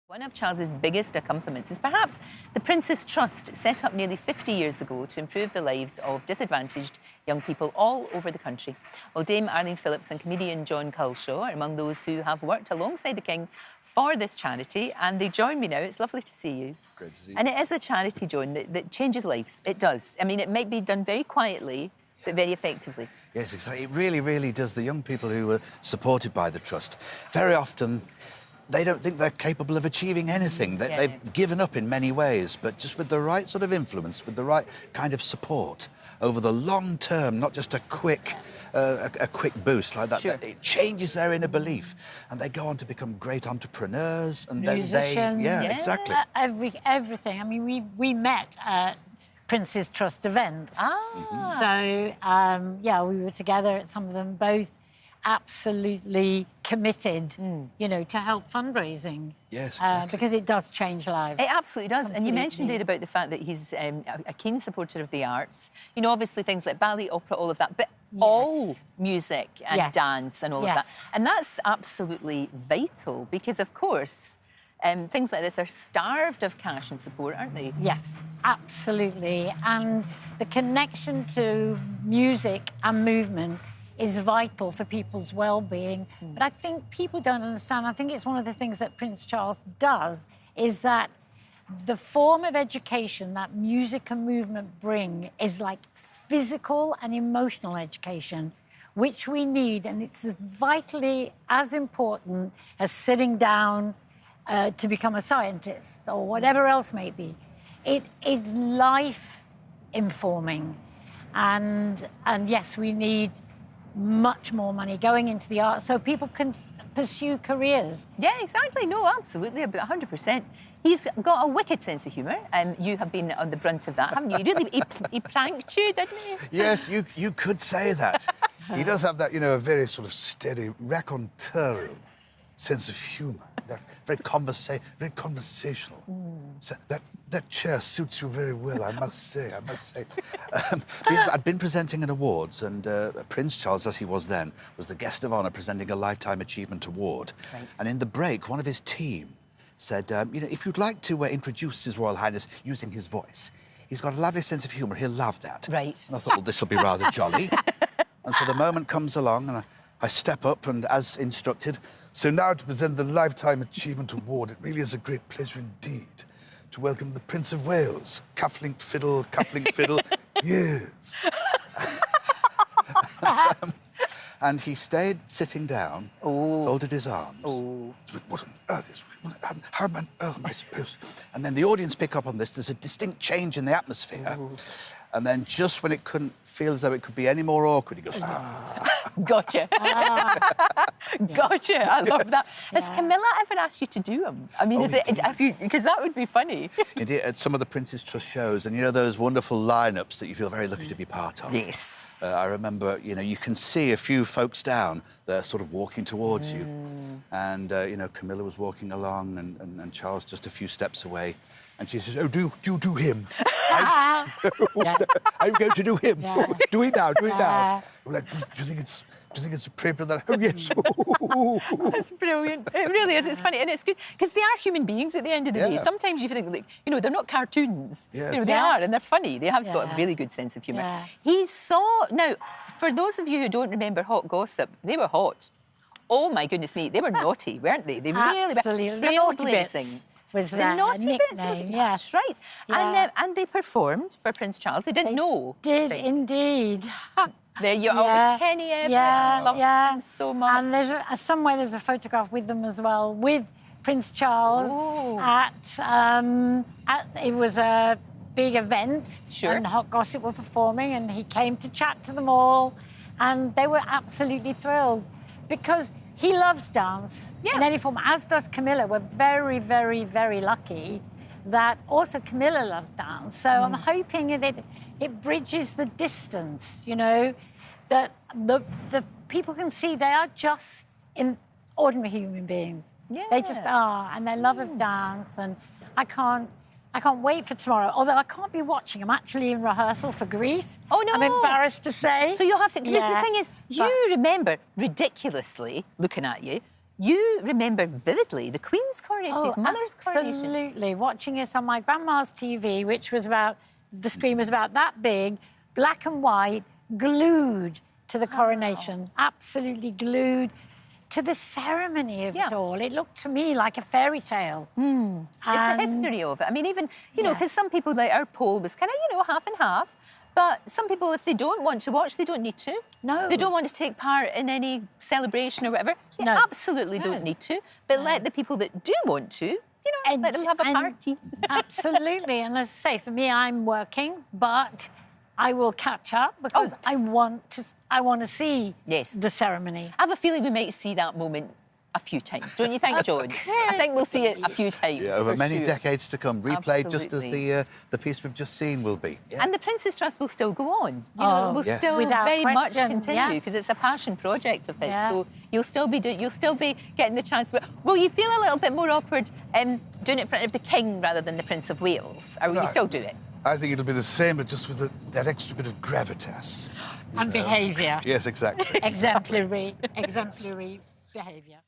One of Charles's biggest accomplishments is perhaps the Prince's Trust, set up nearly 50 years ago to improve the lives of disadvantaged young people all over the country. Well, Dame Arlene Phillips and comedian Jon Culshaw are among those who have worked alongside the King for this charity, and they join me now. It's lovely to see you. Great to see you. And it is a charity, Jon, that changes lives. It does. I mean, it might be done very quietly, but very effectively. Yes, exactly. It really, really does. The young people who are supported by the Trust, very often, they don't think they're capable of achieving anything. They've given up in many ways, but just with the right sort of influence, with the right kind of support over the long term, not just a quick boost like that, Sure. it changes their inner belief, and they go on to become great entrepreneurs, and musicians, then they, exactly. Everything. I mean, we met at Prince's Trust events. So yeah, we were together at some of them, both absolutely committed, you know, to help fundraising. Yes, exactly. Because it does change lives. It absolutely does. Completely. And you mentioned there about the fact that he's a keen supporter of the arts. You know, obviously things like ballet, opera, all of that, but all music and dance and all of that. And that's absolutely vital because, of course, things like this are starved of cash and support, aren't they? Yes, absolutely. And the connection to music and movement is vital for people's well-being. But I think people don't understand. I think it's one of the things that Prince Charles does is that the form of education that music and movement bring is like physical and emotional education, which we need, and it's vitally as important as sitting down to become a scientist or whatever else may be. It is life-informing, and yes, we need much more money going into the arts so people can pursue careers. Yeah, exactly. No, absolutely, about 100%. He's got a wicked sense of humour, and you have been on the brunt of that, haven't you? He pranked you, didn't he? Yes, you could say that. He does have that, you know, a very sort of steady, raconteur sense of humour. That very conversational. So that chair suits you very well, I must say. Because I'd been presenting an awards, and Prince Charles, as he was then, was the guest of honour presenting a Lifetime Achievement Award. Right. And in the break, one of his team said, you know, if you'd like to introduce His Royal Highness using his voice, he's got a lovely sense of humour, he'll love that. Right. And I thought, well, this will be rather jolly. And so the moment comes along, and I step up, and as instructed, so now to present the Lifetime Achievement Award, it really is a great pleasure indeed to welcome the Prince of Wales. Cufflink fiddle, yes. And he stayed sitting down, folded his arms. What on earth is... How on earth am I supposed... And then the audience pick up on this. There's a distinct change in the atmosphere. And then just when it couldn't feel as though it could be any more awkward, he goes, Gotcha. Gotcha. I love that. Has Camilla ever asked you to do them? I mean, because that would be funny. Indeed, at some of the Prince's Trust shows, and you know those wonderful lineups that you feel very lucky to be part of. Yes. I remember, you know, you can see a few folks down, they're sort of walking towards you. And, you know, Camilla was walking along and Charles just a few steps away. And she says, oh, do him. I'm going to do him. Do it now, do it now. I'm like, do you think it's appropriate that? Oh, yes. That's brilliant. It really is. It's funny. And it's good because they are human beings at the end of the day. Sometimes you think, like, you know, they're not cartoons. Yes. You know, they are, and they're funny. They have got a really good sense of humour. He saw... Now, for those of you who don't remember Hot Gossip, they were hot. Oh, my goodness me. They were naughty, weren't they? They really were. Absolutely. The naughty bits was the their naughty nickname, bits. yes. That's right. And they performed for Prince Charles. They didn't know. Did indeed. There you are, Kenny Evans. Loved him so much. And there's a photograph with them as well, with Prince Charles it was a big event. Sure. And Hot Gossip were performing, and he came to chat to them all, and they were absolutely thrilled because he loves dance in any form, as does Camilla. We're very, very, very lucky that also Camilla loves dance. So I'm hoping that it bridges the distance, you know, that the people can see they are just ordinary human beings. Yeah. They just are, and their love of dance. And I can't wait for tomorrow, although I can't be watching. I'm actually in rehearsal for Greece. Oh, no. I'm embarrassed to say. So you'll have to... Because the thing is, you remember, ridiculously, looking at you, you remember vividly the Queen's coronation, his mother's coronation. Absolutely. Watching it on my grandma's TV, which was the screen was about that big, black and white, glued to the coronation, absolutely glued to the ceremony of it all. It looked to me like a fairy tale. It's the history of it. I mean, even, you know, because some people, like our poll was kind of, you know, half and half. But some people, if they don't want to watch, they don't need to. No. They don't want to take part in any celebration or whatever. They absolutely don't need to. But let the people that do want to, you know, let them have a party. Absolutely. And as I say, for me, I'm working, but I will catch up because I want to see the ceremony. I have a feeling we might see that moment a few times, don't you think, John? I think we'll see it a few times. Yeah, over many decades to come, replayed just as the piece we've just seen will be. Yeah. And the Prince's Trust will still go on. You know, it will still very much continue because it's a passion project of his. So you'll still be getting the chance. Will you feel a little bit more awkward doing it in front of the King rather than the Prince of Wales, or will you still do it? I think it'll be the same, but just with that extra bit of gravitas. And behaviour. Yes, exactly. Exemplary behaviour.